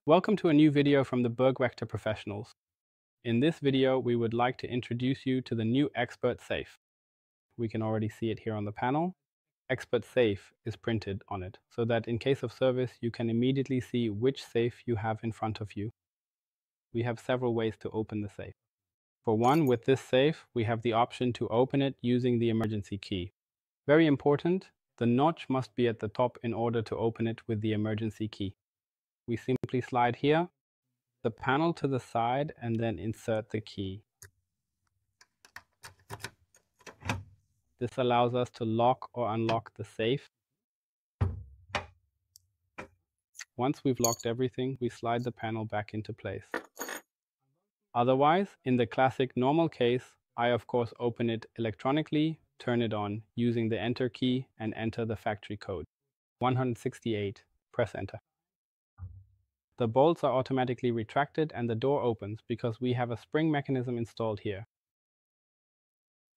Welcome to a new video from the Burg-Wächter professionals. In this video, we would like to introduce you to the new Expert Safe. We can already see it here on the panel. Expert Safe is printed on it, so that in case of service, you can immediately see which safe you have in front of you. We have several ways to open the safe. For one, with this safe, we have the option to open it using the emergency key. Very important, the notch must be at the top in order to open it with the emergency key. We simply slide here, the panel to the side, and then insert the key. This allows us to lock or unlock the safe. Once we've locked everything, we slide the panel back into place. Otherwise, in the classic normal case, I of course open it electronically, turn it on using the enter key and enter the factory code. 168, press enter. The bolts are automatically retracted and the door opens because we have a spring mechanism installed here.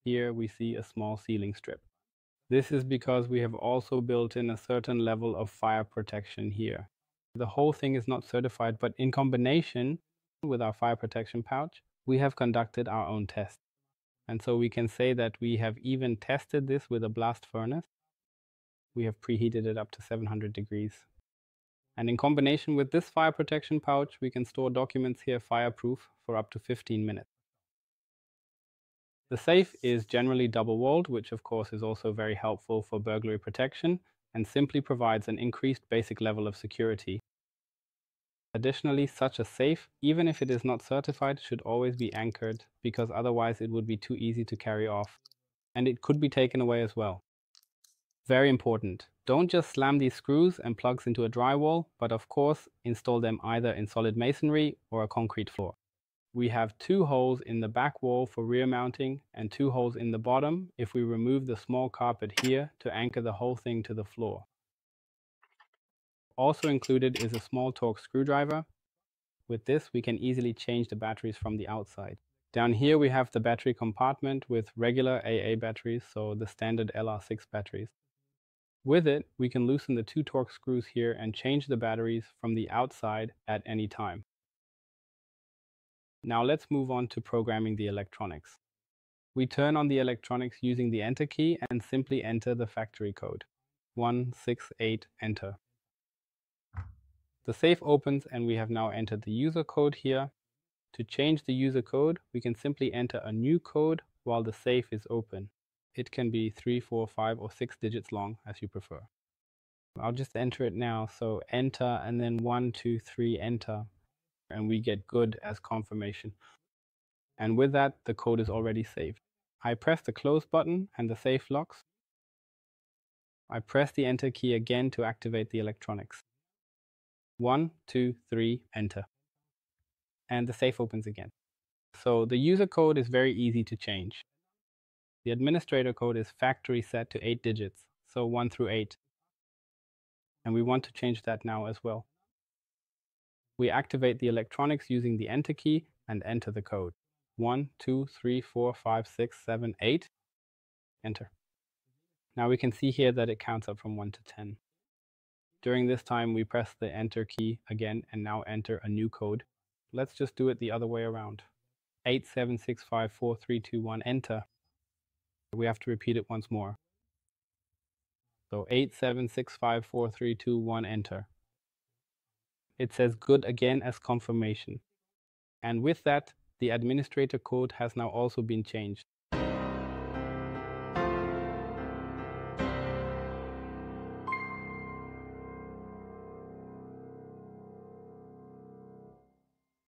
Here we see a small sealing strip. This is because we have also built in a certain level of fire protection here. The whole thing is not certified, but in combination with our fire protection pouch, we have conducted our own tests. And so we can say that we have even tested this with a blast furnace. We have preheated it up to 700 degrees. And in combination with this fire protection pouch, we can store documents here fireproof for up to 15 minutes. The safe is generally double-walled, which of course is also very helpful for burglary protection and simply provides an increased basic level of security. Additionally, such a safe, even if it is not certified, should always be anchored because otherwise it would be too easy to carry off. And it could be taken away as well. Very important. Don't just slam these screws and plugs into a drywall, but of course install them either in solid masonry or a concrete floor. We have 2 holes in the back wall for rear mounting and 2 holes in the bottom if we remove the small carpet here to anchor the whole thing to the floor. Also included is a small torque screwdriver. With this, we can easily change the batteries from the outside. Down here we have the battery compartment with regular AA batteries, so the standard LR6 batteries. With it, we can loosen the 2 torque screws here and change the batteries from the outside at any time. Now let's move on to programming the electronics. We turn on the electronics using the enter key and simply enter the factory code. 168, enter. The safe opens and we have now entered the user code here. To change the user code, we can simply enter a new code while the safe is open. It can be 3, 4, 5, or 6 digits long, as you prefer. I'll just enter it now, so enter and then 1, 2, 3, enter. And we get good as confirmation. And with that, the code is already saved. I press the close button and the safe locks. I press the enter key again to activate the electronics. 1, 2, 3, enter. And the safe opens again. So the user code is very easy to change. The administrator code is factory set to 8 digits, so 1 through 8. And we want to change that now as well. We activate the electronics using the enter key and enter the code. 1, 2, 3, 4, 5, 6, 7, 8. Enter. Now we can see here that it counts up from 1 to 10. During this time, we press the enter key again and now enter a new code. Let's just do it the other way around. 8, 7, 6, 5, 4, 3, 2, 1, enter. We have to repeat it once more. So 8, 7, 6, 5, 4, 3, 2, 1, enter. It says good again as confirmation. And with that, the administrator code has now also been changed.